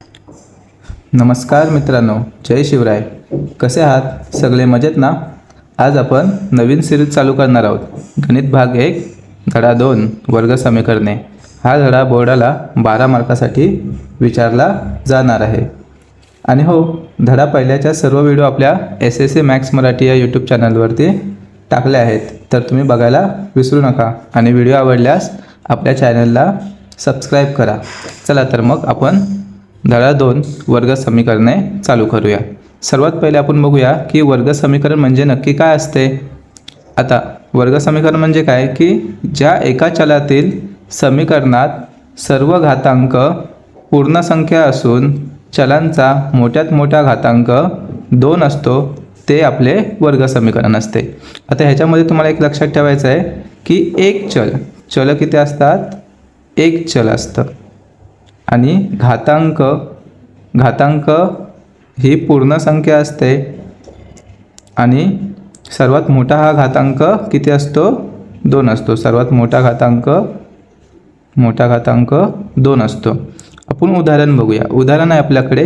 नमस्कार मित्रांनो, जय शिवराय. कसे आहात? सगळे मजेत ना? आज आपण नवीन सिरीज चालू करणार आहोत. गणित भाग 1 धडा 2 वर्ग समीकरणे. हा धडा बोर्डाला 12 मार्कासाठी विचारला जाणार आहे. आणि हो, धडा पहिल्याच्या सर्व व्हिडिओ आपल्या SSC मॅथ्स मराठी या यूट्यूब चॅनलवरती टाकले आहेत, तर तुम्ही बघायला विसरू नका. आणि व्हिडिओ आवडल्यास आपल्या चॅनलला सबस्क्राईब करा. चला तर मग आपण धडा 2 वर्ग समीकरणे चालू करूया. सर्वात पहिले आपण बघूया की वर्ग समीकरण म्हणजे नक्की काय असते. आता वर्ग समीकरण म्हणजे काय की ज्या एका चलातील समीकरणात सर्व घातांक पूर्ण संख्या असून चलांचा मोठ्यात मोठा घातांक 2 असतो, ते आपले वर्ग समीकरण असते. आता ह्याच्यामध्ये तुम्हाला एक लक्षात ठेवायचं आहे की एक चल किती असतात? एक चल असतं. आणि घातांक ही पूर्ण संख्या असते. आणि सर्वात मोठा हा घातांक किती असतो? 2 असतो. सर्वात मोठा घातांक 2 असतो. आपण उदाहरण बघूया. उदाहरण आहे आपल्याकडे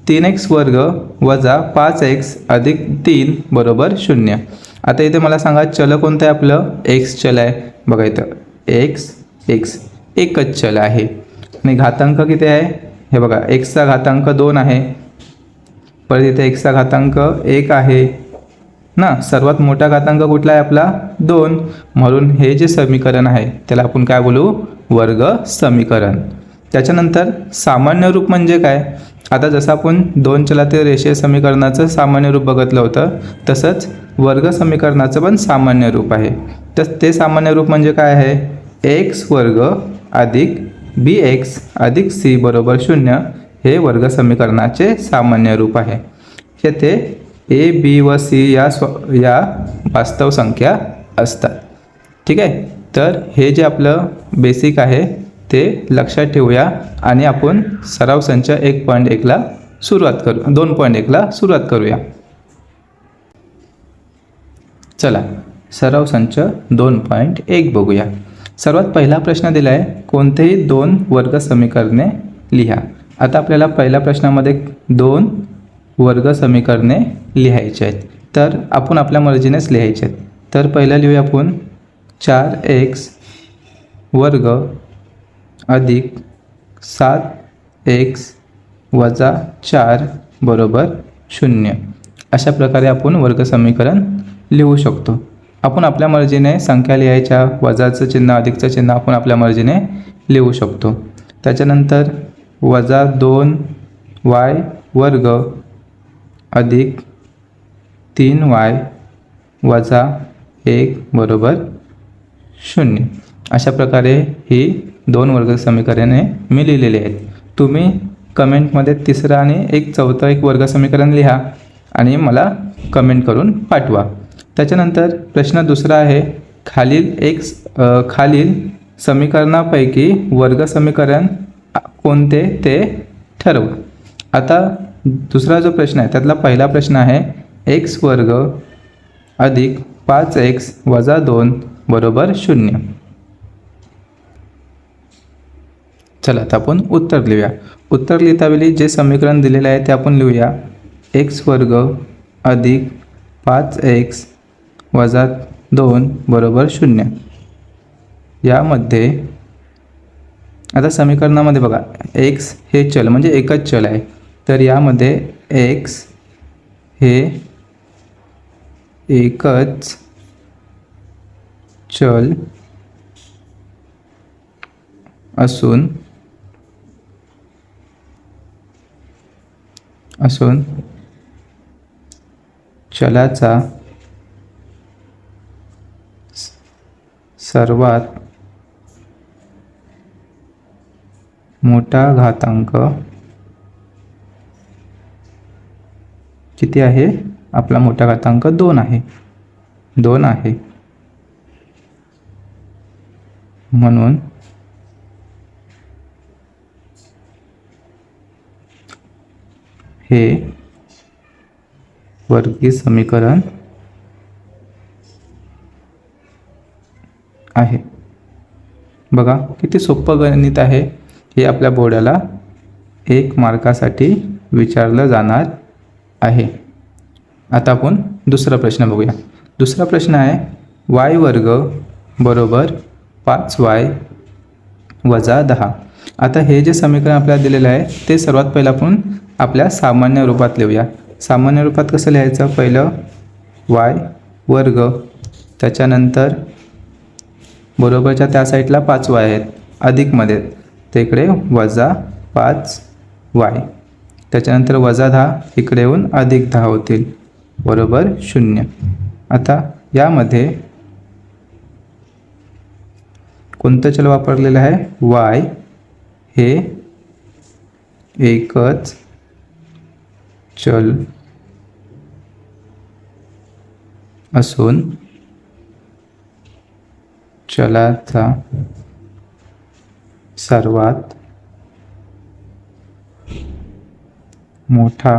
3x वर्ग वजा 5x अधिक 3 बरोबर 0. आता इथे मला सांगा चल कोणतं आहे? आपलं x चल आहे. बघा इथं x एकच चल आहे. आणि घातांक किती आहे? हे बघा xचा घातांक 2 आहे. परत इथे xचा घातांक 1 आहे ना. सर्वात मोठा घातांक कुठला आहे आपला? 2. म्हणून हे जे समीकरण आहे त्याला आपण काय बोलू? वर्ग समीकरण. त्याच्यानंतर सामान्य रूप म्हणजे काय? आता जसं आपण 2 चलातील रेषीय समीकरणाचं सामान्य रूप बघितलं होतं, तसंच वर्ग समीकरणाचं पण सामान्य रूप आहे. तर ते सामान्य रूप म्हणजे काय आहे? x वर्ग अधिक bx अधिक c बरोबर 0 हे वर्ग समीकरणाचे सामान्य रूप आहे. येथे a, b व c या वास्तव संख्या असतात. ठीक आहे. तर हे जे आपलं बेसिक आहे ते लक्षात ठेवूया आणि आपण सराव संच 1.1ला सुरुवात करू 2.1ला सुरुवात करूया. चला सराव संच 2.1 बघूया. सर्वात पहिला प्रश्न दिला आहे, कोणतेही 2 वर्ग समीकरणे लिहा. आता आपल्याला पहिल्या प्रश्नामध्ये 2 वर्ग समीकरणे लिहायचे आहेत, तर आपण आपल्या मर्जीनेच लिहायचे आहेत. तर पहिलं लिहूया आपण 4x वर्ग अधिक 7x वजा 4 बरोबर 0. अशा प्रकारे आपण वर्ग समीकरण लिहू शकतो. आपण आपल्या मर्जीने संख्या लिहायच्या, वजाचं चिन्ह अधिकचं चिन्ह आपण आपल्या मर्जीने लिहू शकतो. त्याच्यानंतर वजा 2y वर्ग अधिक 3y वजा 1 बरोबर 0. अशा प्रकारे ही 2 वर्ग समीकरणे मी लिहिलेली आहेत. तुम्ही कमेंटमध्ये तिसरं आणि एक चौथं एक वर्ग समीकरण लिहा आणि मला कमेंट करून पाठवा. त्याच्यानंतर प्रश्न दुसरा आहे, खालील समीकरणापैकी वर्ग समीकरण कोणते ते ठरवा. आता दुसरा जो प्रश्न आहे त्यातला पहिला प्रश्न आहे x वर्ग अधिक 5x वजा 2 बरोबर 0. चला आता आपण उत्तर लिहूया. उत्तर लिहितावेळी जे समीकरण दिलेले आहे ते आपण लिहूया. x वर्ग अधिक 5x वजा 2 बरोबर 0. यामध्ये आता समीकरणामध्ये बघा x हे चल म्हणजे एकच चल आहे, तर यामध्ये x हे एकच चल असून चलाचा सर्वात मोठा घातांक किती आहे? आपला मोठा घातांक 2 आहे. म्हणून हे वर्गीय समीकरण आहे. बघा किती सोपं गणित आहे हे आपल्या बोर्डाला 1 मार्कासाठी विचारलं जाणार आहे. आता आपण दुसरा प्रश्न बघूया. दुसरा प्रश्न आहे y वर्ग बरोबर 5y वजा 10. आता हे जे समीकरण आपल्याला दिलेलं आहे ते सर्वात पहिलं आपण आपल्या सामान्य रूपात लिहूया. सामान्य रूपात कसं लिहायचं? पहिलं y वर्ग, त्याच्यानंतर बरोबरच्या त्या साईडला 5y आहेत, अधिकमध्ये ते इकडे वजा 5y, त्याच्यानंतर वजा 10 इकडे येऊन अधिक 10 होतील, बरोबर 0. आता यामध्ये कोणतं चल वापरलेलं आहे? y हे एकच चल असून चलाचा सर्वात मोठा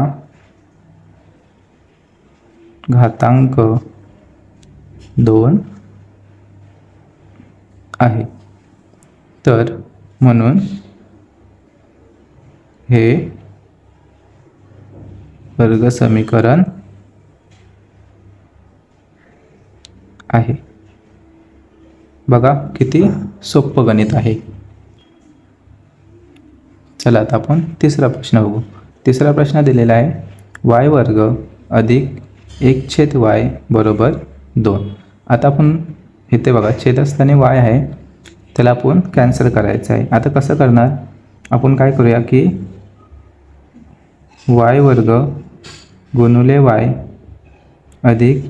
घातांक 2 आहे. तर म्हणून हे वर्ग समीकरण आहे. बघा किती सोपं गणित आहे. चला आता आपण तिसरा प्रश्न बघू. तिसरा प्रश्न दिलेला आहे y वर्ग अधिक 1/y बरोबर 2. आता आपण इथे बघा छेद असताना y आहे, त्याला आपण कॅन्सल करायचं आहे. आता कसं करणार? आपण काय करूया की y वर्ग गुणुले y अधिक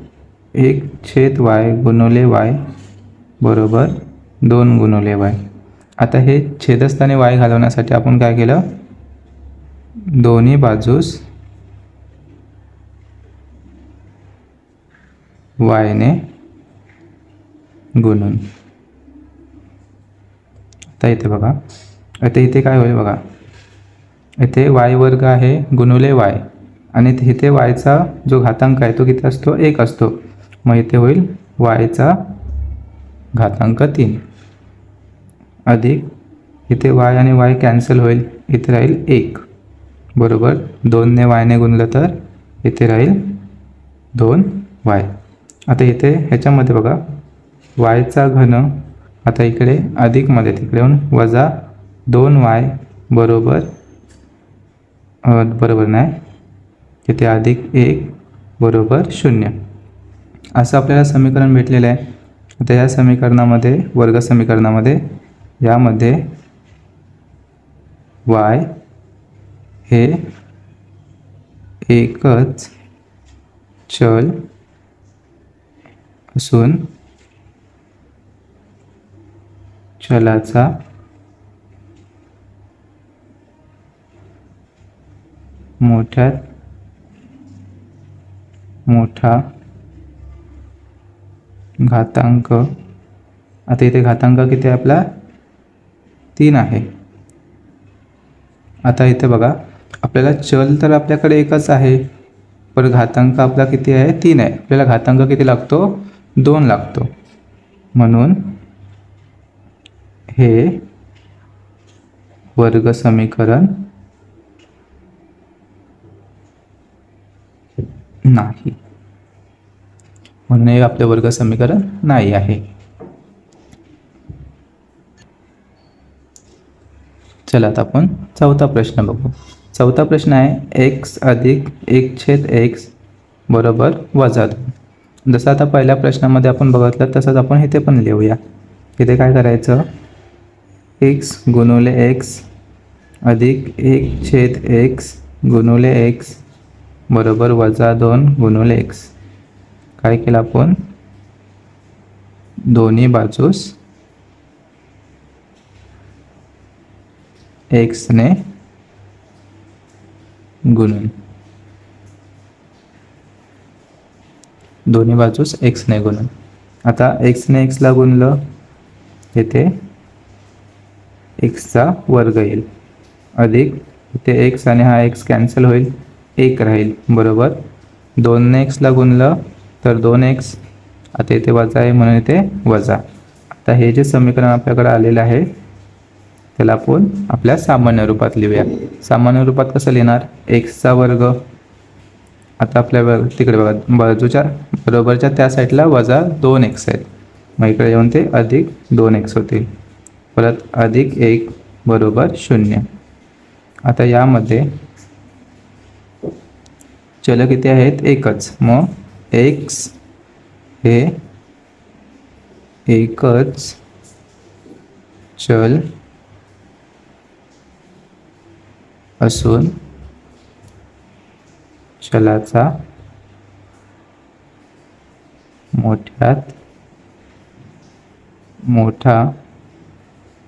1/y गुणुले y बरोबर 2 गुणुले y. आता हे छेदस्थानी y घालवण्यासाठी आपण काय केलं? दोन्ही बाजूस y ने गुणून. आता इथे बघा, आता इथे काय होईल बघा, इथे y वर्ग आहे गुणुले y आणि इथे y चा जो घातांक आहे तो किती असतो? 1 असतो. मग इथे होईल y चा घातांक 3 अधिक इथे y आणि y कॅन्सल होईल, इथे राहील 1 बरोबर 2 ने y ने गुणलं तर इथे राहील 2y. आता इथे ह्याच्यामध्ये बघा y चा घन, आता इकडे अधिकमध्ये तिकडे येऊन वजा 2y बरोबर बरोबर नाही, इथे अधिक 1 बरोबर 0 असं आपल्याला समीकरण भेटलेलं आहे. आता या समीकरणामध्ये वर्ग समीकरणामध्ये यामध्ये y हे एकच चल असून चलाचा मोठ्यात मोठा घातांक. आता इथे घातांक किती आहे आपला? 3 आहे. आता इथे बघा आपल्याला चल तर आपल्याकडे एकच आहे, पण घातांक आपला किती आहे? 3 आहे. आपल्याला घातांक किती लागतो? 2 लागतो. म्हणून हे वर्ग समीकरण नाही, म्हणून हे आपले वर्ग समीकरण नाही आहे. चला आता आपण चौथा प्रश्न बघू. चौथा प्रश्न आहे x अधिक 1/x बरोबर वजा 2. जसं आता पहिल्या प्रश्नामध्ये आपण बघितलं तसंच आपण इथे पण लिहूया. इथे काय करायचं? x गुणुले x अधिक 1/x गुणुले x बरोबर वजा 2 गुणुले x. काय केलं आपण? दोन्ही बाजूस x ने गुणून, दोन्ही बाजूस x ने गुणून. आता x ने x ला गुणलं, येथे x चा वर्ग येईल अधिक इथे x आणि हा x कॅन्सल होईल, 1 राहील बरोबर 2 ने x ला गुणलं तर 2x. आता इथे वजा आहे म्हणून इथे वजा. आता हे जे समीकरण आपल्याकडे आलेलं आहे त्याला आपण आपल्या सामान्य रूपात लिहूया. सामान्य रूपात कसं लिहिणार? एक्सचा वर्ग. आता आपल्या तिकडे बघा, बाजूच्या बरोबरच्या त्या साईडला वजा 2x आहेत, मग इकडे येऊन ते अधिक 2x होतील. परत अधिक 1 बरोबर 0. आता यामध्ये चल किती आहेत? एकच. मग x हे एकच चल असून चलाचा मोठ्यात मोठा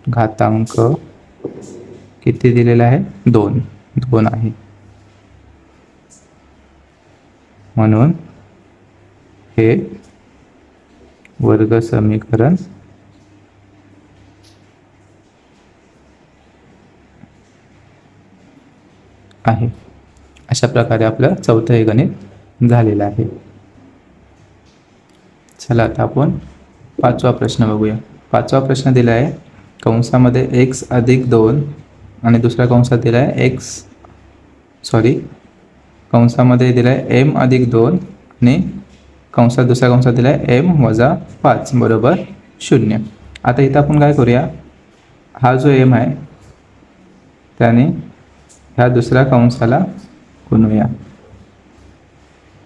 घातांक किती दिलेला आहे? 2 आहे. म्हणून हे वर्ग समीकरण आहे. अशा प्रकारे आपलं चौथं हे गणित झालेलं आहे. चला आता आपण 5वा प्रश्न बघूया. 5वा प्रश्न दिला आहे कंसामध्ये x अधिक 2 आणि दुसऱ्या कंसात दिला आहे कंसामध्ये दिला आहे m अधिक 2 आणि दुसऱ्या कंसात दिला आहे m वजा 5 बरोबर 0. आता इथं आपण काय करूया? हा जो m आहे त्याने ह्या दुसऱ्या कंसाला गुणूया.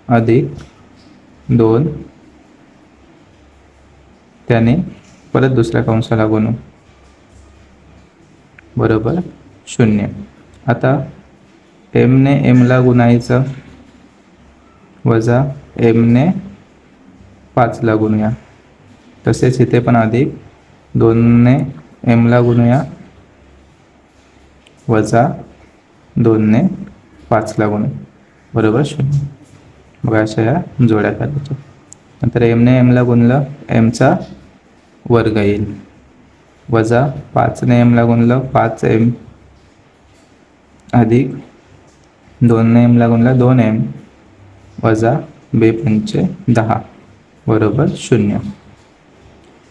अधिक 2 त्याने परत दुसऱ्या कंसाला गुणू बरोबर 0. आता m ने m ला गुणायचं, वजा m ने 5 ला गुणूया. तसेच इथे पण अधिक 2 ने m ला गुणूया, वजा 2 ने 5 ला गुणू बरोबर 0. बघा अशा या जोड्या करायच्या. नंतर m ने m ला गुणलं, m चा वर्ग येईल, वजा 5 ने m ला गुणलं 5m, अधिक 2 ने m ला गुणलं 2m, वजा 2 पंचे 10 बरोबर 0.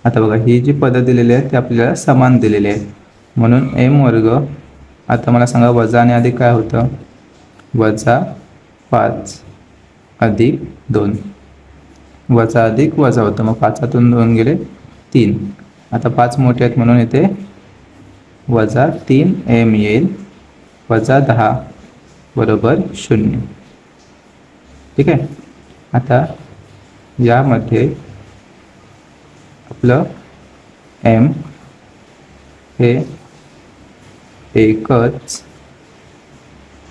आता बघा ही जी पदं दिलेली आहेत ती आपल्याला समान दिलेली आहे, म्हणून m वर्ग. आता मला सांगा वजा आणि अधिक काय होतं? वजा 5 अधिक 2. वजा अधिक वजा होतं, मग 5तून 2 गेले 3. आता 5 मोठे आहेत म्हणून इथे वजा 3m येईल, वजा 10 बरोबर 0. ठीक आहे. आता यामध्ये आपलं m हे एकच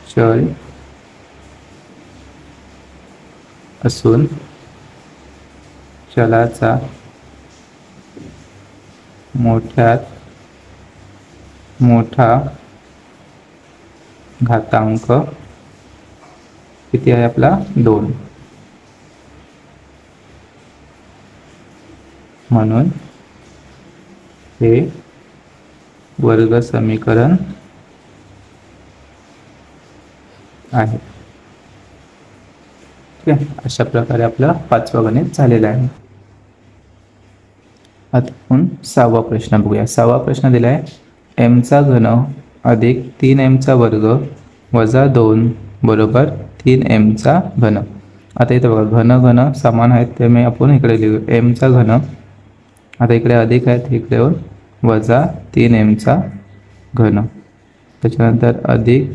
चल असून चलाचा मोठ्यात मोठा घातांक किती आहे आपला? 2. म्हणून हे वर्ग समीकरण आहे. ठीक आहे. अशा प्रकारे आपलं 5वं गणित झालेलं आहे. आता आपण 6वा प्रश्न बघूया. 6वा प्रश्न दिला आहे m चा घन अधिक 3m चा वर्ग वजा 2 बरोबर 3m चा घन. आता इथे बघा घन समान आहेत, त्यामुळे आपण इकडे लिहू m चा घन. आता इकडे अधिक आहेत, इकडे वजा 3m चा घन. त्याच्यानंतर अधिक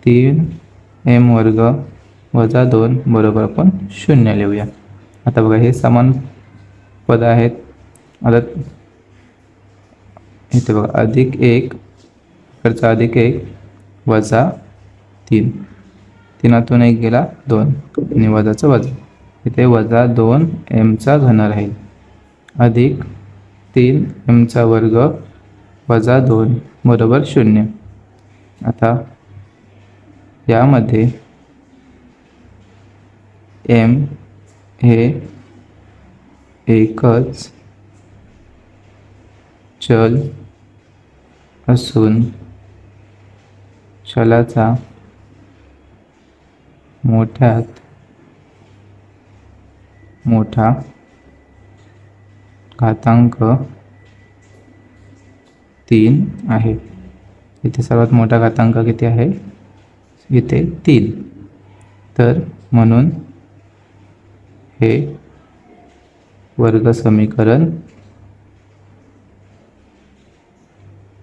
3m वर्ग वजा 2 बरोबर आपण 0 लिहूया. आता बघा हे समान पद आहेत. आता इथे बघा अधिक 1 इकडचा अधिक 1 वजा 3, 3तून 1 गेला 2 आणि वजाचं वजा. इथे वजा 2m चा घन राहील, अधिक 3m चा वर्ग वजा 2 बरोबर 0. आता यामध्ये m हे एकच चल असून चलाचा मोठ्यात मोठा घातांक 3 आहे. इथे सर्वात मोठा घातांक किती आहे? इथे 3. तर म्हणून हे वर्ग समीकरण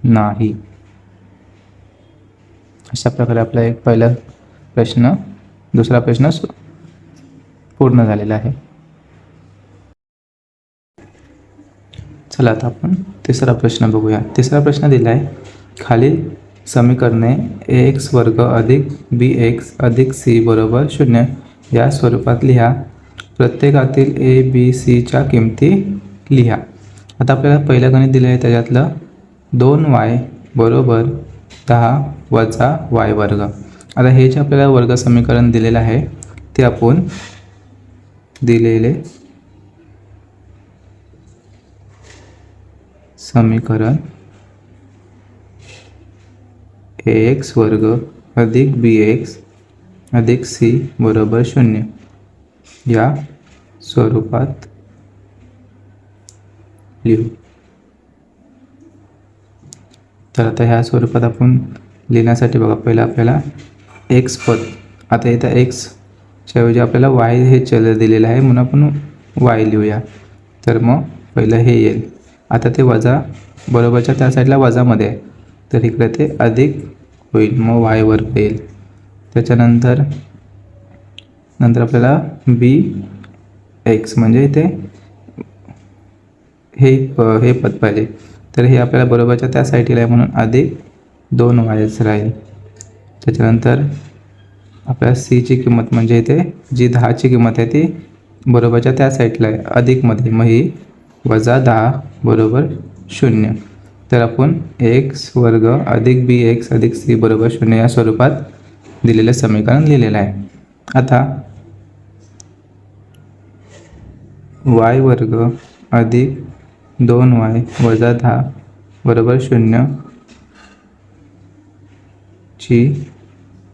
नाही. अशा प्रकारे आपला एक पहिला प्रश्न, दुसरा प्रश्न पूर्ण झालेला आहे. चला आता आपण तिसरा प्रश्न बघूया. तिसरा प्रश्न दिला आहे, खालील समीकरणे ax वर्ग अधिक bx अधिक c बरोबर 0 या स्वरूपात लिहा. प्रत्येकातील a b c च्या किमती लिहा. आता आपल्याला पहिलं गणित दिलं आहे, त्याच्यातलं 2y बरोबर 10 वजा y वर्ग. आता हे जे आपल्याला वर्ग समीकरण दिलेलं आहे ते आपण दिलेले समीकरण ax वर्ग अधिक bx अधिक c बरोबर 0 या स्वरूपात लिहू. तर आता ह्या स्वरूपात आपण लिहिण्यासाठी बघा, पहिलं आपल्याला x पद, आता इथं xच्या ऐवजी आपल्याला y हे चल दिलेलं आहे म्हणून आपण y लिहूया. तर मग पहिलं हे येईल. आता ते वजा बरोबरच्या त्या साईडला वजामध्ये आहे, तर इकडे ते अधिक होईल, मग y वर्ग येईल. त्याच्यानंतर आपल्याला bx म्हणजे इथे हे पद पाहिजे, तर हे आपल्याला बरोबरच्या त्या साईडला आहे म्हणून अधिक 2y राहील. त्याच्यानंतर आपल्याला c ची किंमत म्हणजे इथे जी 10 ची किंमत आहे ती बरोबरच्या त्या साईडला आहे अधिकमध्ये, मग ही वजा 10 बरोबर 0. तर आपण x वर्ग अधिक bx अधिक c बरोबर 0 या स्वरूपात दिलेलं समीकरण लिहिलेलं आहे. आता y वर्ग अधिक 2y वजा 10 बरोबर 0 ची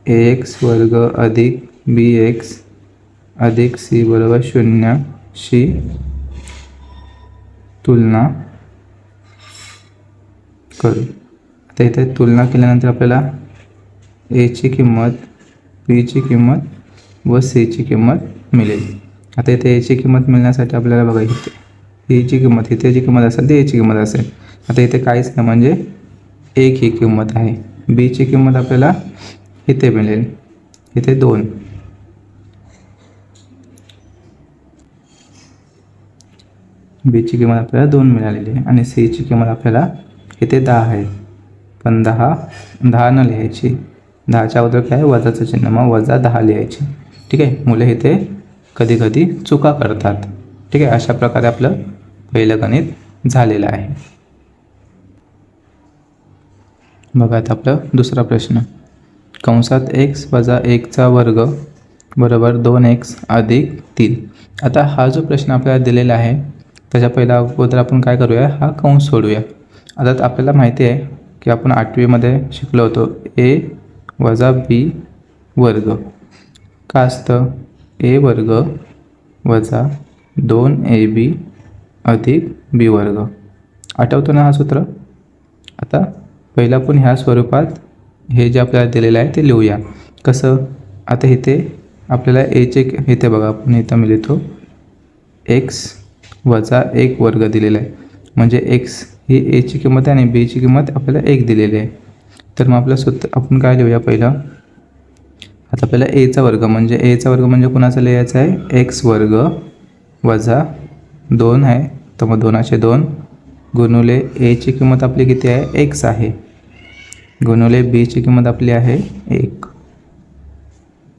ax वर्ग अधिक bx अधिक c बरोबर 0 शी तुलना करू. आता इथे तुलना केल्यानंतर आपल्याला a ची किंमत, b ची किंमत व c ची किंमत मिळेल. आता इथे a ची किंमत मिळण्यासाठी आपल्याला बघा, इथे a ची किंमत, इथे जी किंमत असेल ती a ची किंमत असेल. आता इथे काहीच नाही म्हणजे 1 ही किंमत आहे. b ची किंमत आपल्याला इथे मिळेल, इथे 2. b ची किंमत आपल्याला 2 मिळालेली आहे आणि c ची किंमत आपल्याला इथे 10 आहे. पण 10 न लिहायची, 10च्या अगोदर काय वजाचं चिन्ह, मग वजा 10 लिहायची. ठीक आहे. मुलं इथे कधी कधी चुका करतात. ठीक आहे. अशा प्रकारे आपलं पहिलं गणित झालेलं आहे. बघा आता आपलं दुसरा प्रश्न, कंसात x वजा 1 चा वर्ग बरोबर 2x अधिक 3. आता हा जो प्रश्न आपल्याला दिलेला आहे त्याच्या पहिला अगोदर आपण काय करूया, हा कंस सोडूया. आता आपल्याला माहिती आहे की आपण 8वीमध्ये शिकलो होतो a वजा b वर्ग का असतं, a वर्ग वजा 2ab अधिक b वर्ग. आठवतो ना हा सूत्र. आता पहिला आपण ह्या स्वरूपात हे जे आपल्याला दिलेलं आहे ते लिहूया. कसं, आता इथे आपल्याला a चे इथे बघा, आपण इथं मी लिहितो x वजा 1 वर्ग दिलेला आहे, म्हणजे x ही a ची किंमत आहे आणि b ची किंमत आपल्याला 1 दिलेली आहे. तर मग आपलं सूत्र आपण काय लिहूया पहिलं, आता आपल्याला a चा वर्ग म्हणजे कुणाचा लिहायचा आहे, x वर्ग वजा 2 आहे, तर मग 2 गुणुले a ची किंमत आपली किती आहे, x आहे, गुणुले b ची किंमत आपली आहे 1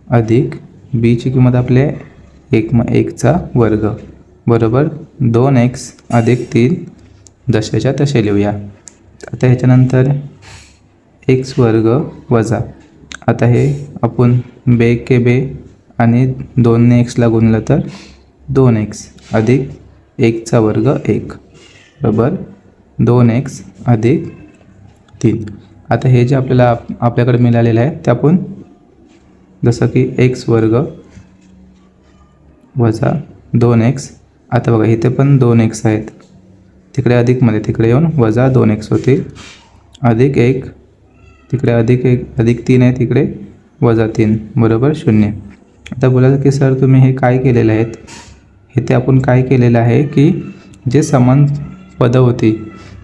अधिक b ची किंमत आपली आहे 1, मग 1 चा वर्ग बरोबर 2x अधिक 3 जसेच्या तसे लिहूया. आता ह्याच्यानंतर x वर्ग वजा, आता हे आपण बे के बे आणि 2ने xला गुणलं तर 2x अधिक 1 चा वर्ग 1 बरोबर 2x अधिक 3. आता हे जे आपल्याकडे मिळालेलं आहे ते आपण जसं की x वर्ग वजा 2x, आता बघा इथे पण 2x आहेत, तिकडे अधिकमध्ये तिकडे येऊन वजा 2x होतील अधिक 1 तिकडे अधिक 1 अधिक 3 आहे तिकडे वजा 3 बरोबर 0. आता बोलाल की सर तुम्ही हे काय केलेलं आहेत? इथे आपण काय केलेलं आहे की जे समान पदं होती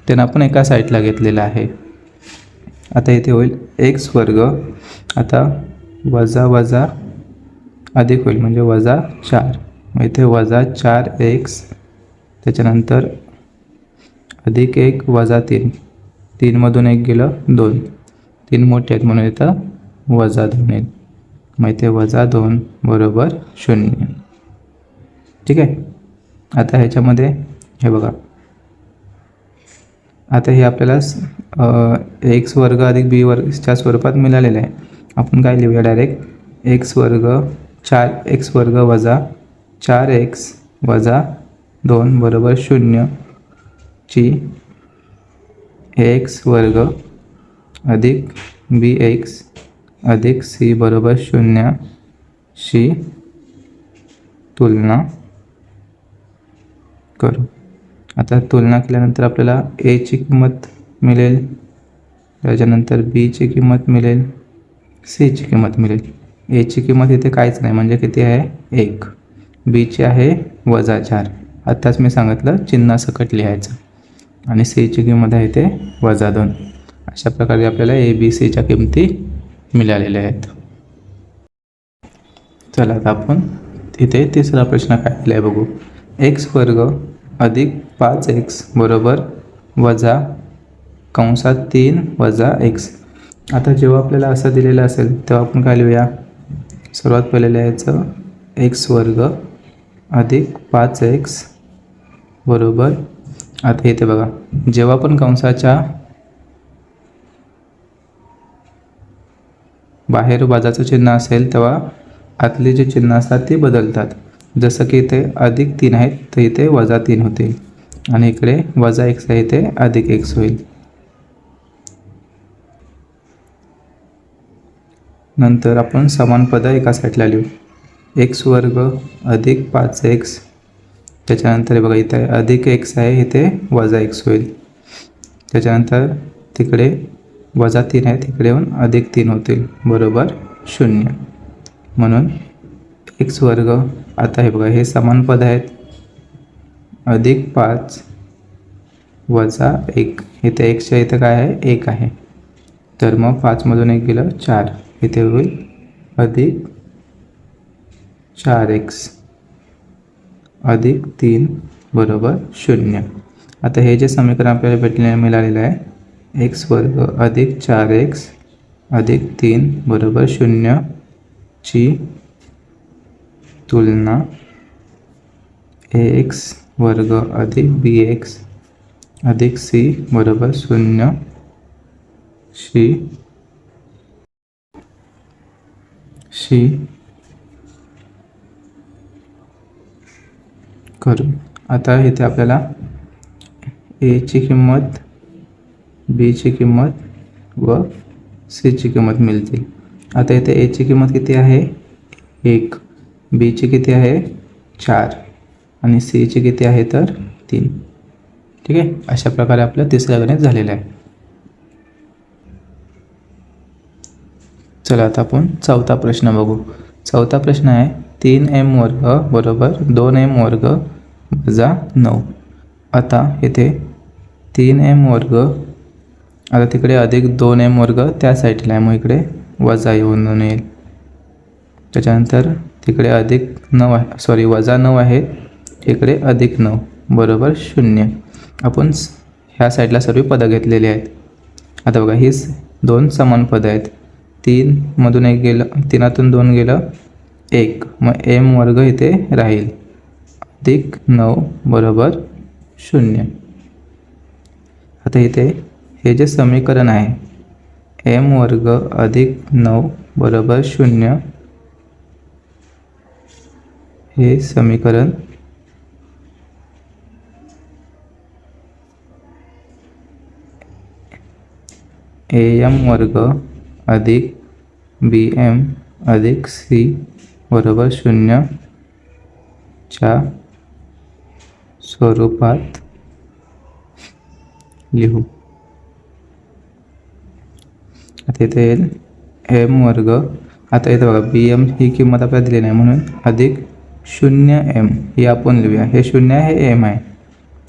त्यांना आपण एका साईडला घेतलेलं आहे. आता इथे होईल एक्स वर्ग, आता वजा वजा अधिक होईल म्हणजे वजा 4. मग इथे वजा 4x, त्याच्यानंतर अधिक 1 वजा 3, 3मधून 1 गेलं 2, 3 मोठे आहेत म्हणून इथं वजा 2 येईल. मग इथे वजा 2 बरोबर 0. ठीक आहे. आता ह्याच्यामध्ये हे बघा, आता हे आपल्याला एक्स वर्ग अधिक बी वर्गच्या स्वरूपात मिळालेलं आहे. आपण काय लिहूया डायरेक्ट एक्स वर्ग 4x वर्ग वजा 4x वजा 2 बरोबर 0 ची एक्स वर्ग अधिक बी एक्स अधिक सी बरोबर 0 शी तुलना करू. आता तुलना केल्यानंतर आपल्याला एची किंमत मिळेल, त्याच्यानंतर बीची किंमत मिळेल, सीची किंमत मिळेल. एची किंमत इथे काहीच नाही म्हणजे किती आहे 1, बीची आहे वजा 4, आत्ताच मी सांगितलं चिन्हासकट लिहायचं, आणि सीची किंमत आहे इथे वजा 2. अशा प्रकारे आपल्याला ए बी सीच्या किमती मिळालेल्या आहेत. चला आता आपण इथे तिसरा प्रश्न काय दिला आहे बघू. एक्स वर्ग अधिक 5x बरोबर वजा कंसात 3 वजा x. आता जेव्हा आपल्याला असं दिलेलं असेल तेव्हा आपण काय लिहूया, सर्वात पहिले लिहायचं एक्स वर्ग अधिक 5x बरोबर, आता इथे बघा जेव्हा पण कंसाच्या बाहेर वजाचं चिन्ह असेल तेव्हा आतली जी चिन्ह असतात ती बदलतात. जसं की इथे अधिक 3 आहेत तर इथे वजा 3 होतील, आणि इकडे वजा x आहे इथे अधिक x होईल. नंतर आपण समान पदं एका साईडला लिहू. एक्स वर्ग अधिक 5x, त्याच्यानंतर बघा इथे अधिक x आहे इथे वजा x होईल, त्याच्यानंतर तिकडे वजा 3 आहे तिकडे येऊन अधिक 3 होतील बरोबर 0. म्हणून एक्स वर्ग, आता हे बघा हे समान पद आहेत, अधिक 5 वजा 1, इथे एक्सच्या इथे काय आहे 1 आहे, तर मग 5मधून 1 गेलं 4, इथे होईल अधिक 4x अधिक 3 बरोबर 0. आता हे जे समीकरण आपल्याला मिळालेलं आहे एक्स वर्ग अधिक 4x अधिक 3 बरोबर 0 ची तुलना ax वर्ग अधिक bx अधिक c बरोबर 0 शी करू. आता इथे आपल्याला एची किंमत, बीची किंमत व सीची किंमत मिळतील. आता इथे एची किंमत किती आहे 1, बीची किती आहे 4 आणि सीची किती आहे तर 3. ठीक आहे. अशा प्रकारे आपलं तिसरं गणित झालेलं आहे. चला आता आपण चौथा प्रश्न बघू. चौथा प्रश्न आहे 3m वर्ग बरोबर 2m वर्ग वजा 9. आता इथे 3m वर्ग, आता तिकडे अधिक 2m वर्ग त्या साईडला आहे मग इकडे वजा येऊन येईल, त्याच्यानंतर तिकडे अधिक 9 आहे वजा 9 आहे, इकडे अधिक 9 बरोबर 0. आपण ह्या साईडला सर्व पदं घेतलेली आहेत. आता बघा ही 2 समान पदं आहेत, 3मधून 1 गेलं, 3तून 2 गेलं 1, मग m वर्ग इथे राहील अधिक 9 बरोबर 0. आता इथे हे जे समीकरण आहे m वर्ग अधिक 9 बरोबर 0, हे समीकरण am वर्ग अधिक bm अधिक c बरोबर 0 च्या स्वरूपात लिहू. आता इथे येईल एम वर्ग. आता इथे बघा बी एम ही किंमत आपल्याला दिली नाही म्हणून अधिक 0m ही आपण लिहूया. हे 0 आहे, हे एम आहे.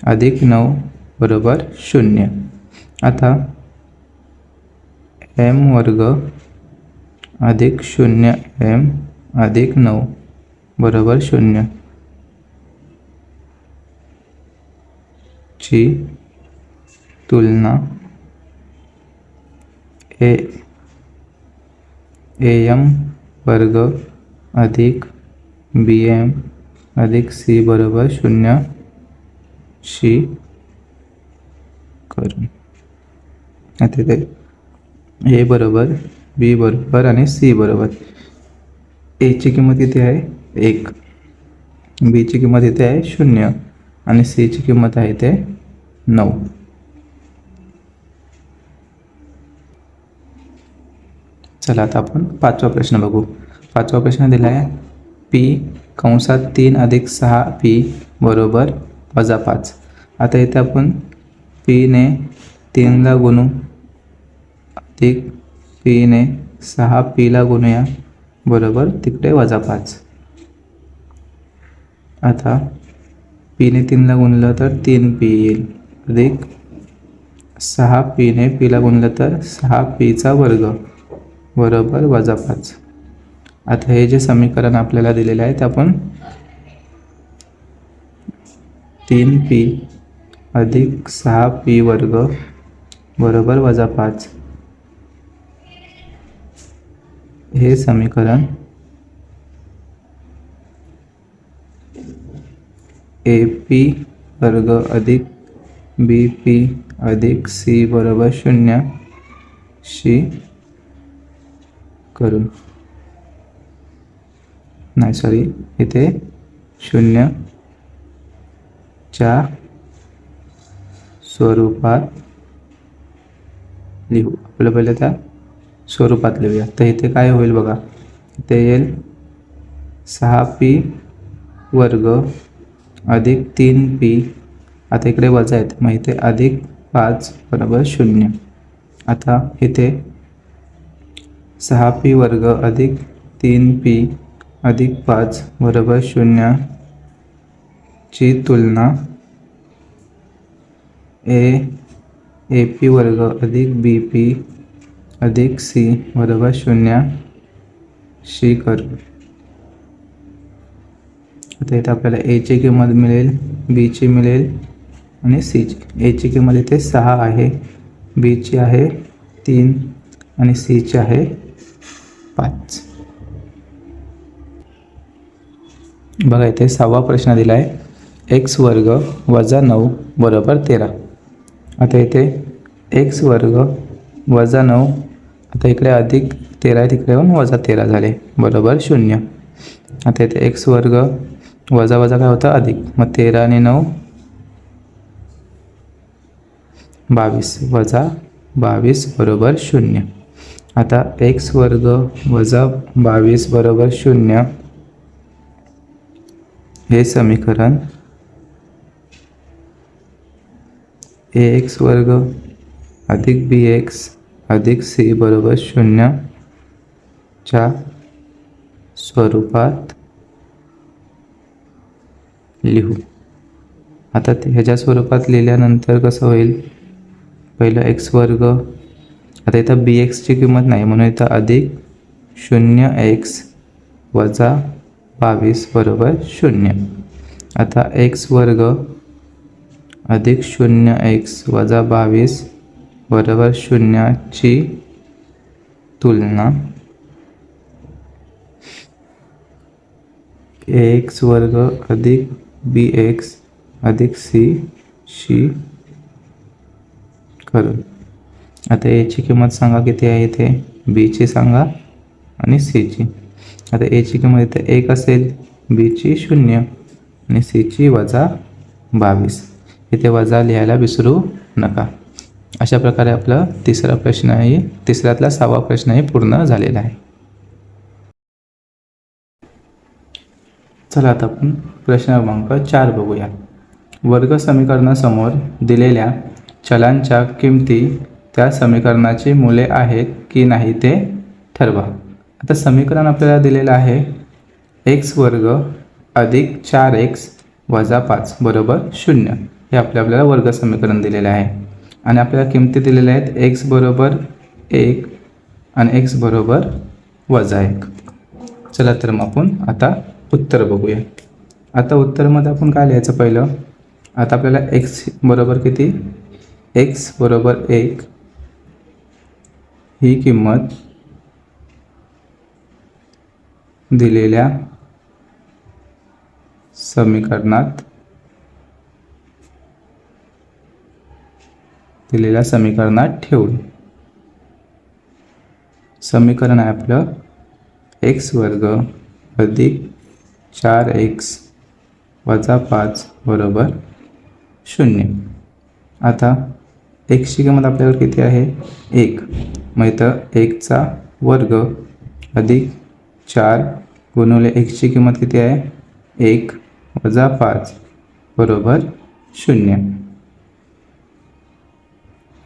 अधिक 9 बरोबर 0. आता एम वर्ग अधिक 0m अधिक 9 बरोबर 0 ची तुलना एम वर्ग अधिक bm अधिक c बरोबर 0 शी करून. आता इथे ए बरोबर बी बरोबर आणि सी बरोबर. एची किंमत इथे आहे 1, बीची किंमत इथे आहे 0 आणि सीची किंमत आहे इथे 9. चला आता आपण 5वा प्रश्न बघू. 5वा प्रश्न दिला आहे पी कंसात 3 अधिक 6p बरोबर -5. आता इथे आपण पीने 3ला गुणू अधिक पीने 6pला गुणूया बरोबर तिकडे -5. आता पीने 3ला गुणलं तर 3p येईल अधिक 6pने pला गुणलं तर 6pचा वर्ग बरोबर -5. आता हे जे समीकरण आपल्याला दिलेले आहे ते आपण 3p अधिक 6p वर्ग बरोबर -5 हे समीकरण AP वर्ग अधिक BP अधिक C बरोबर 0 शी करून. नाही सॉरी, इथे 0 च्या स्वरूपात लिहू. आपलं पहिलं त्या स्वरूपात लिहूया. तर इथे काय होईल बघा, इथे येईल 6p वर्ग अधिक 3p. आता इकडे वजा आहेत मग इथे अधिक 5 बरोबर 0. आता इथे 6p वर्ग अधिक 3p अधिक 5 बरोबर 0 ची तुलना AP वर्ग अधिक BP अधिक C बरोबर 0 शी करू. आता इथे आपल्याला Aची किंमत मिळेल, Bची मिळेल आणि Cची. Aची किंमत इथे 6 आहे, Bची आहे 3 आणि Cची आहे 5. बघा इथे 6वा प्रश्न दिला आहे x वर्ग वजा 9 बरोबर 13. आता इथे x वर्ग वजा 9, आता इकडे अधिक 13 आहे तिकडे येऊन वजा 13 झाले बरोबर 0. आता इथे x वर्ग वजा वजा काय होतं अधिक, मग 13 आणि 9 22 वजा 22 बरोबर 0. आता x वर्ग वजा 22 बरोबर 0 हे समीकरण ax वर्ग अधिक bx अधिक c बरोबर 0 च्या स्वरूपात लिहू. आता ह्याच्या स्वरूपात लिहिल्यानंतर कसं होईल, पहिलं x वर्ग. आता इथं bxची किंमत नाही म्हणून इथं अधिक 0x वजा 22 बरोबर 0. आता x वर्ग अधिक 0x वजा 22 बरोबर 0 ची तुलना ax वर्ग अधिक bx अधिक c शी करू. आता aची किंमत सांगा किती आहे, इथे bची सांगा आणि cची. आता aची किंमत इथे 1 असेल, bची 0 आणि cची वजा 22. इथे वजा लिहायला विसरू नका. अशा प्रकारे आपला तिसरा प्रश्नही, तिसऱ्यातला 6वा प्रश्नही पूर्ण झालेला आहे. चला आता आपण प्रश्न क्रमांक 4 बघूया. वर्ग समीकरणासमोर दिलेल्या चलांच्या किमती त्या समीकरणाची मूले आहेत की नाही ते ठरवा. आता समीकरण आपल्याला दिलेलं आहे एक्स वर्ग अधिक 4x वजा 5 बरोबर 0. हे आपल्याला वर्ग समीकरण दिलेलं आहे आणि आपल्याला किमती दिलेल्या आहेत x बरोबर 1 आणि x बरोबर वजा 1. चला तर मग आपण आता उत्तर बघूया. आता उत्तरमध्ये आपण काय लिहायचं पहिलं. आता आपल्याला x बरोबर किती, x बरोबर 1 ही किंमत दिलेल्या समीकरणात ठेवून समीकरण आहे आपलं एक्स वर्ग अधिक 4x वजा 5 बरोबर 0. आता एक्सची किंमत आपल्याकडे किती आहे 1. मग इथं 1चा वर्ग अधिक 4 गुणिले एक्सची किंमत किती आहे 1 वजा 5 बरोबर 0.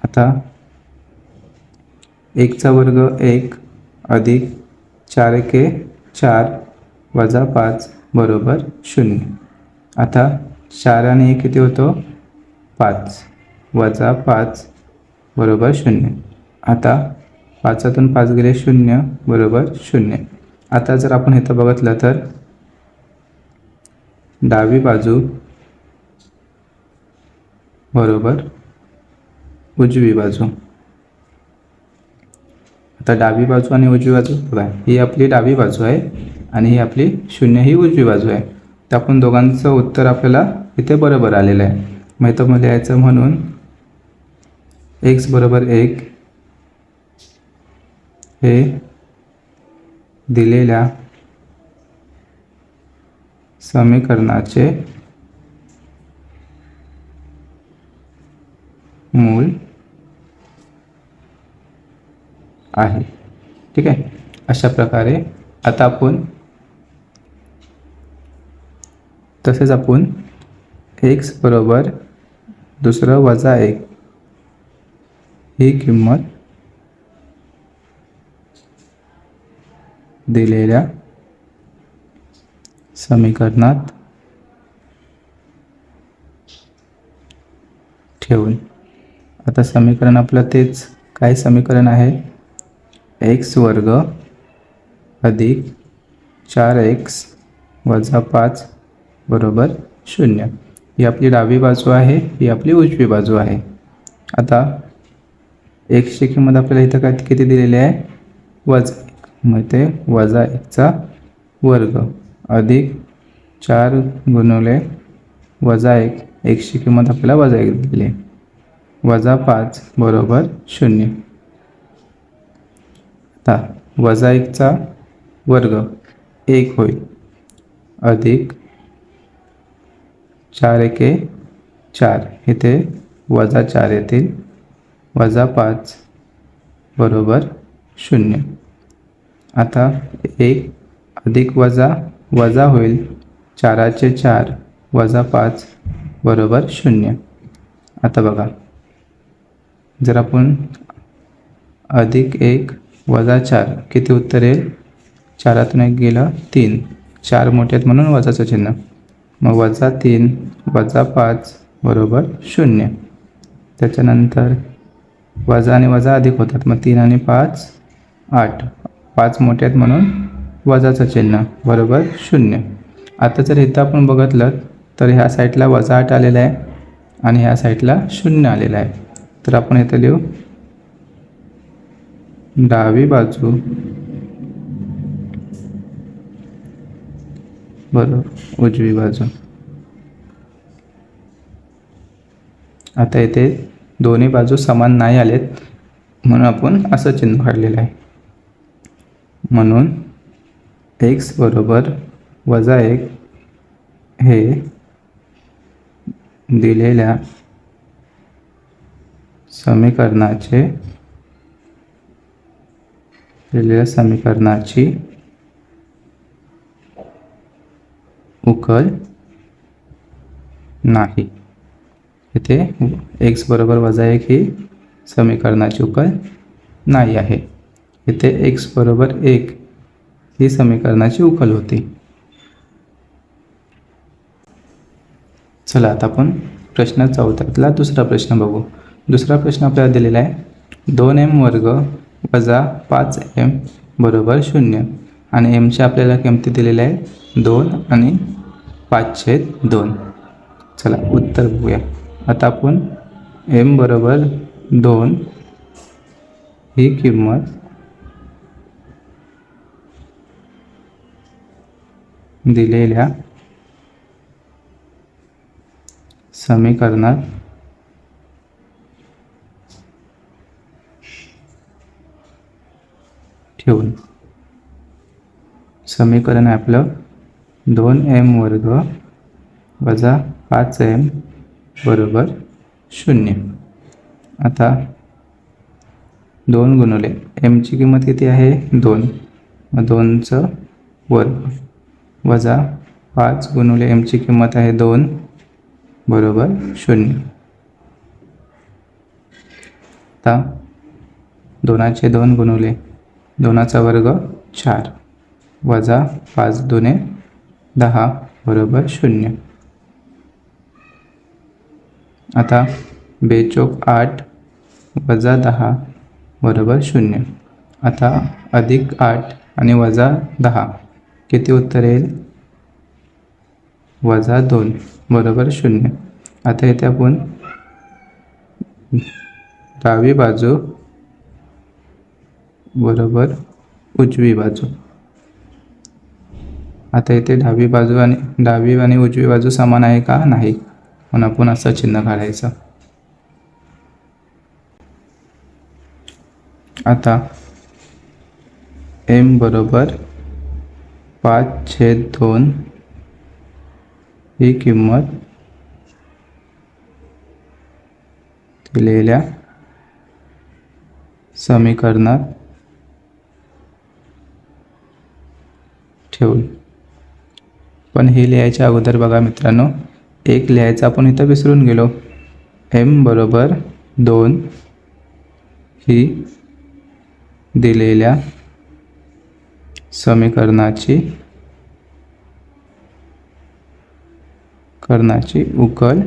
आता 1चा वर्ग 1 अधिक 4 एके 4 वजा 5 बरोबर 0. आता 4 आणि 1 किती होतो 5 वजा 5 बरोबर 0. आता 5तून 5 गेले 0 बरोबर 0. आता जर आपण इथं बघितलं तर डावी बाजू बरोबर उजवी बाजू. आता डावी बाजू आणि उजवी बाजू बघा, ही आपली डावी बाजू आहे आणि ही आपली 0 ही उजवी बाजू आहे. तर आपण दोघांचं उत्तर आपल्याला इथे बरोबर आलेलं आहे. मग इथं मग लिहायचं म्हणून x बरोबर 1 हे दिलेल्या समीकरणाचे मूल आहे. ठीक आहे. अशा प्रकारे आता आपण तसेच आपण x बरोबर दुसरं वजा 1 ही किंमत दिलेल्या समीकरणात ठेवून आता समीकरण आपलं तेच काय समीकरण आहे एक्स वर्ग अधिक 4x वजा 5 बरोबर 0. ही आपली डावी बाजू आहे, ही आपली उजवी बाजू आहे. आता एक्सची किंमत आपल्याला इथं काय किती दिलेली आहे वजा 1. मग ते वजा 1चा वर्ग अधिक 4 गुणिले वजा 1 एक्सची किंमत आपल्याला वजा 1 दिली आहे वजा 5 बरोबर 0. आता वजा 1चा वर्ग 1 होईल अधिक 4 एके 4 इथे वजा 4 येतील वजा 5 बरोबर 0. आता 1 अधिक वजा वजा होईल 4चे 4 वजा 5 बरोबर 0. आता बघा जर आपण अधिक 1 वजा 4 किती उत्तर येईल 4तून 1 गेलं 3 4 मोठे आहेत म्हणून वजाचं चिन्ह. मग वजा 3 वजा 5 बरोबर 0. त्याच्यानंतर वजा आणि वजा अधिक होतात मग 3 आणि 5 8 5 मोठे आहेत म्हणून वजाचं चिन्ह बरोबर 0. आता जर इथं आपण बघितलं तर ह्या साईडला वजा 8 आलेला आहे आणि ह्या साईडला 0 आलेला आहे. तर आपण इथं लिहू डावी बाजू बरोबर उजवी बाजू. आता इथे दोन्ही बाजू समान नाही आलेत म्हणून आपण असं चिन्ह काढलेलं आहे. म्हणून x बरोबर वजा 1 हे दिलेल्या समीकरणाची उकल नाही. इथे x बरोबर वजा 1 ही समीकरणाची उकल नाही आहे. इथे x बरोबर 1 ही समीकरणाची उकल होती. चला आता आपण प्रश्न 4 दुसरा प्रश्न बघू. दुसरा प्रश्न आपल्याला दिलेला आहे 2m वर्ग वजा 5m बरोबर 0 आणि mच्या आपल्याला किमती दिलेल्या आहे 2 आणि 5/2. चला उत्तर बघूया. आता आपण m बरोबर 2 ही किंमत दिलेल्या समीकरणात ठेवून समीकरण आहे आपलं 2m वर्ग वजा 5m बरोबर 0. आता 2 गुणिले mची किंमत किती आहे 2, मग 2चं वर्ग वजा 5 गुणिले mची किंमत आहे 2 बरोबर 0. आता 2चे 2 गुणिले 2चा वर्ग 4 वजा 5 दुने 10 बरोबर 0. आता 2 चौक 8 वजा 10 बरोबर 0. आता अधिक 8 आणि वजा 10 किती उत्तर येईल वजा 2 बरोबर 0. आता इथे आपण डावी बाजू बरोबर उजवी बाजू. आता इथे डावी आणि उजवी बाजू समान आहे का नाही, म्हणून आपण असं चिन्ह काढायचं. आता m बरोबर 5/2 ही किंमत दिलेल्या समीकरणात ठेवून. पण हे लिहायच्या अगोदर बघा मित्रांनो, एक लिहायचं आपण इथं विसरून गेलो. m बरोबर 2 ही दिलेल्या समीकरणाची उकल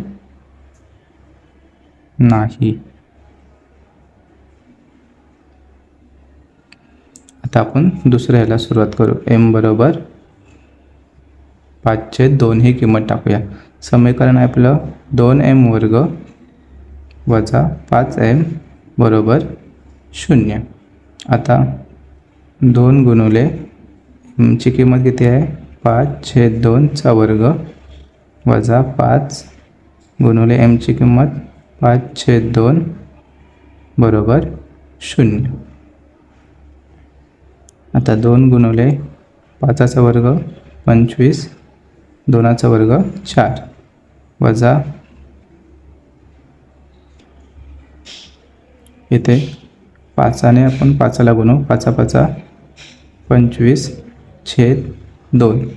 नाही. आता आपण दुसऱ्या ह्याला सुरुवात करू. m बरोबर 5/2 ही किंमत टाकूया. समीकरण आहे आपलं 2m वर्ग वजा 5m बरोबर 0. आता 2 गुणिले mची किंमत किती आहे 5/2चा वर्ग वजा 5 गुणिले mची किंमत 5/2 बरोबर 0. आता 2 गुणिले 5चा वर्ग 25, 2चा वर्ग 4 वजा इथे 5ने आपण 5ला गुणू, 5 25/2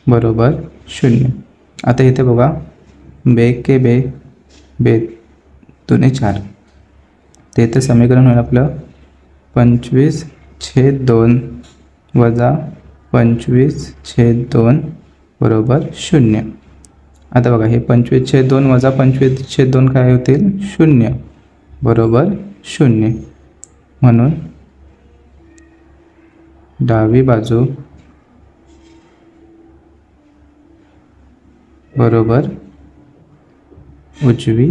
बरोबर 0. आता इथे बघा 2 के 2 दुने 4, ते इथे समीकरण होईल आपलं 25/2 वजा 25/2 बरोबर 0. आता बघा हे 25/2 वजा 25/2 काय होतील 0 बरोबर 0. म्हणून डावी बाजू बरोबर उजवी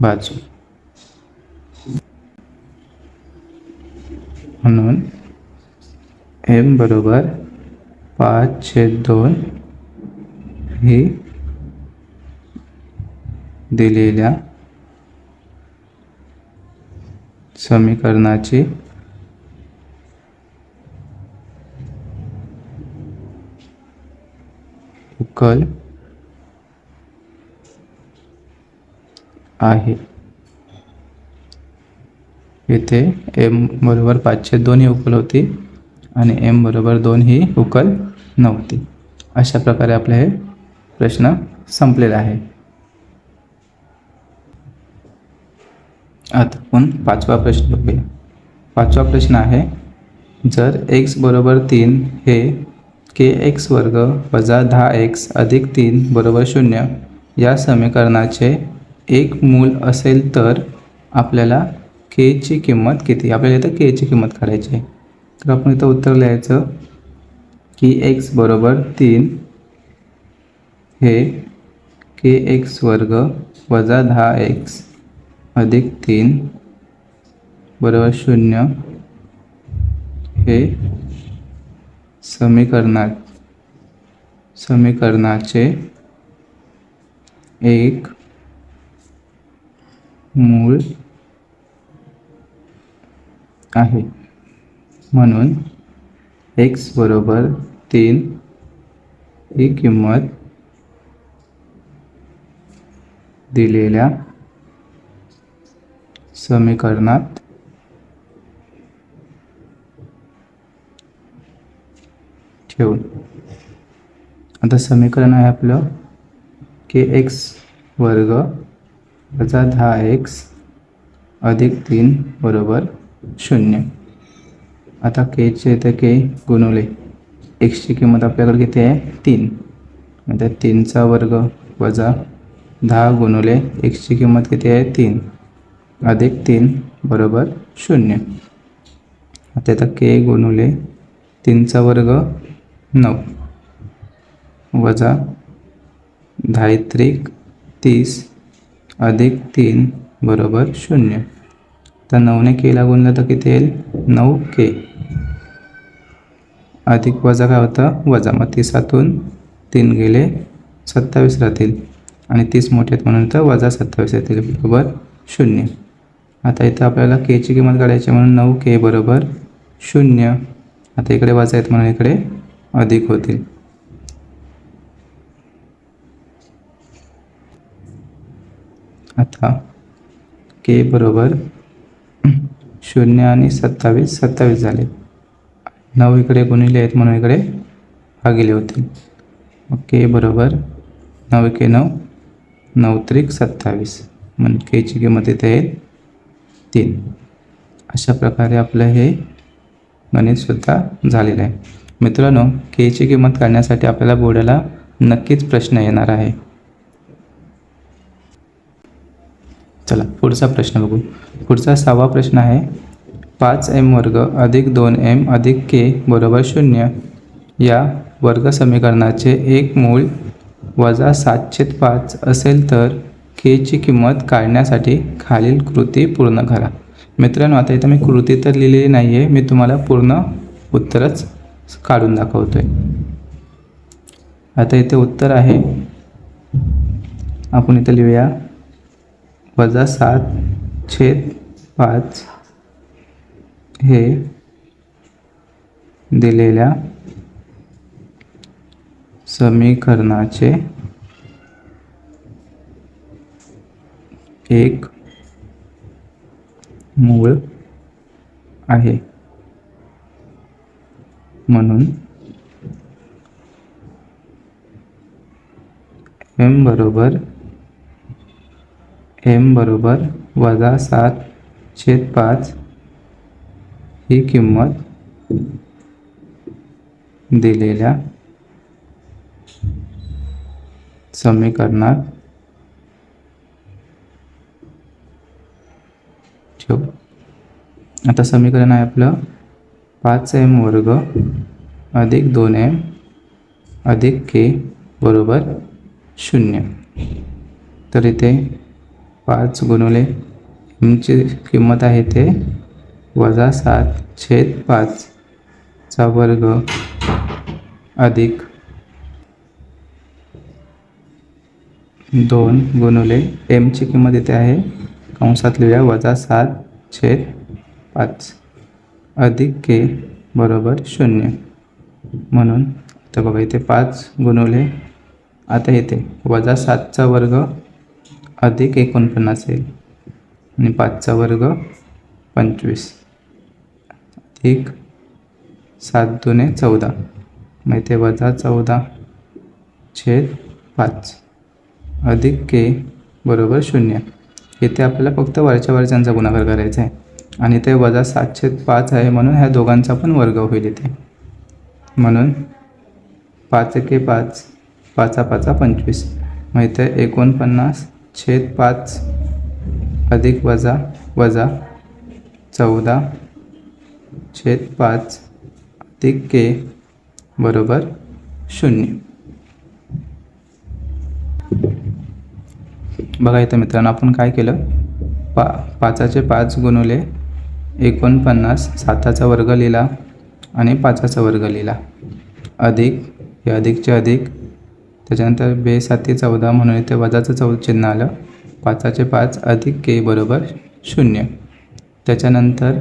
बाजू. म्हणून m बरोबर 5/2 ही दिलेल्या समीकरणाची उकल आहे. इथे m बरोबर 5/2 ही उकल होती आणि m बरोबर 2 ही उकल नव्हती. अशा प्रकारे आपले हे प्रश्न संपलेला आहे. आता आपण पाचवा प्रश्न बघूया. पाचवा प्रश्न आहे, जर x बरोबर 3 हे kx वर्ग वजा 10x अधिक 3 बरोबर 0 या समीकरणाचे एक मूल असेल तर आपल्याला k ची किंमत किती. आपल्याला इथं k ची किंमत काढायची आहे. तर आपण इथं उत्तर लिहायचं की x बरोबर 3 हे kx वर्ग वजा 10x अधिक 3 बरोबर 0 हे समीकरणाचे एक मूळ आहे. म्हणून x बरोबर 3 ही किंमत दिलेल्या समीकरणात ठेवून. आता समीकरण आहे आपलं kx वर्ग वजा 10x अधिक 3 बरोबर 0. आता kचे इथे k गुणुले xची किंमत आपल्याकडे किती आहे 3. म्हणजे 3चा वर्ग वजा 10 गुणुले xची किंमत किती आहे 3 अधिक 3 बरोबर 0. आता इथं k गुणुले 3चा वर्ग 9 वजा 10 30 अधिक 3 बरोबर 0. तर 9ने केला गुणलं तर किती येईल 9k अधिक वजा काय होतं वजा. मग 30तून 3 गेले 27 राहतील आणि 30 मोठे आहेत म्हणून तर वजा 27 येतील बरोबर 0. आता इथं आपल्याला k ची किंमत काढायची म्हणून 9k बरोबर 0. आता इकडे वजा आहेत म्हणून इकडे अधिक होतील. आता k बरोबर 0 आणि 27 झाले. 9 इकडे गुणिले आहेत म्हणून इकडे भागिले होतील. मग k बरोबर 9 9 9 त्रिक 27 म्हणजे k ची किंमत इथे आहे 3. अशा प्रकारे आपलं हे गणितसुद्धा झालेलं आहे. मित्रांनो, k ची किंमत काढण्यासाठी आपल्याला बोर्डाला नक्कीच प्रश्न येणार आहे. चला पुढचा प्रश्न बघू. पुढचा 6वा प्रश्न आहे, 5m वर्ग अधिक 2m अधिक k बरोबर 0 या वर्ग समीकरणाचे एक मूळ वजा 7/5 असेल तर k ची किंमत काढण्यासाठी खालील कृती पूर्ण करा. मित्रांनो, आता इथं मी कृती तर लिहिलेली नाही आहे, मी तुम्हाला पूर्ण उत्तरच काढून दाखवतोय. आता इथे उत्तर आहे, आपण इथं लिहूया वजा 7/5 हे दिलेल्या समीकरणाचे एक मूळ आहे. म्हणून m बरोबर वजा 7/5 ही किंमत दिलेल्या समीकरणात ठेवू. आता समीकरण आहे आपलं 5m वर्ग अधिक 2m अधिक k बरोबर 0. तर इथे 5 गुणुले mची किंमत आहे ते वजा 7/5 चा वर्ग अधिक 2 गुणुले mची किंमत इथे आहे कंसात लिहूया वजा 7/5 अधिक k बरोबर 0. म्हणून आता बघा इथे 5 गुणुले आता इथे वजा 7चा वर्ग अधिक 49 येईल आणि 5चा वर्ग 25 अधिक 7 दुने 14 मग इथे वजा 14/5 अधिक k बरोबर 0. इथे आपल्याला फक्त वरच्या वरच्यांचा गुणाकार करायचा आहे आणि ते वजा 7/5 आहे म्हणून ह्या दोघांचा पण वर्ग होईल इथे. म्हणून 5 एके 5, 5 5 25. मग इथे 49/5 अधिक वजा 14/5 अधिक के बरोबर 0. बघा इथं मित्रांनो आपण काय केलं, 5चे 5 गुणुले 49, 7चा वर्ग लिहिला आणि 5चा वर्ग लिहिला, अधिक हे अधिकचे अधिक, त्याच्यानंतर 2 7 14 म्हणून इथे वजाचं चिन्ह आलं. 5चे 5 अधिक के बरोबर 0. त्याच्यानंतर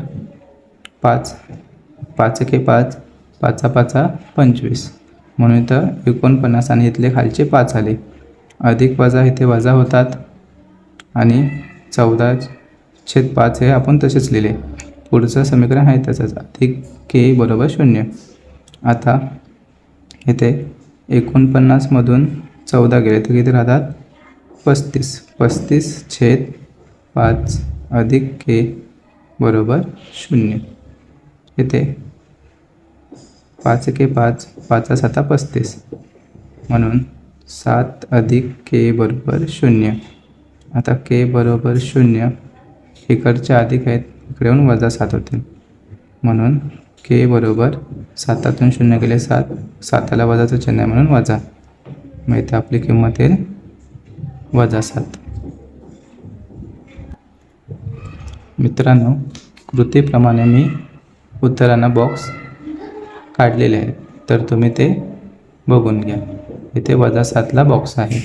5 एके 5, 5 5 25 म्हणून इथं 49 आणि इथले खालचे 5 आले. अधिक वजा इथे वजा होतात आणि 14/5 हे आपण तसेच लिहिले. पुढचं समीकरण आहे तसंच, अधिक के बरोबर 0. आता इथे 49मधून 14 गेले तर किती राहतात, 35. 35/5 अधिक के बरोबर 0. इथे 5 एके 5, 5 7 35 म्हणून 7 अधिक के बरोबर 0. आता के बरोबर 0, इकडचे अधिक आहेत, इकडे येऊन वजा 7 होतील म्हणून के बरोबर 7तून 0 गेले 7, 7ला वजाचं चिन्ह आहे म्हणून वजा. मग इथे आपली किंमत येईल वजा 7. मित्रांनो, कृतीप्रमाणे मी उत्तरांना बॉक्स काढलेले आहेत, तर तुम्ही ते बघून घ्या. इथे वजा 7ला बॉक्स आहे.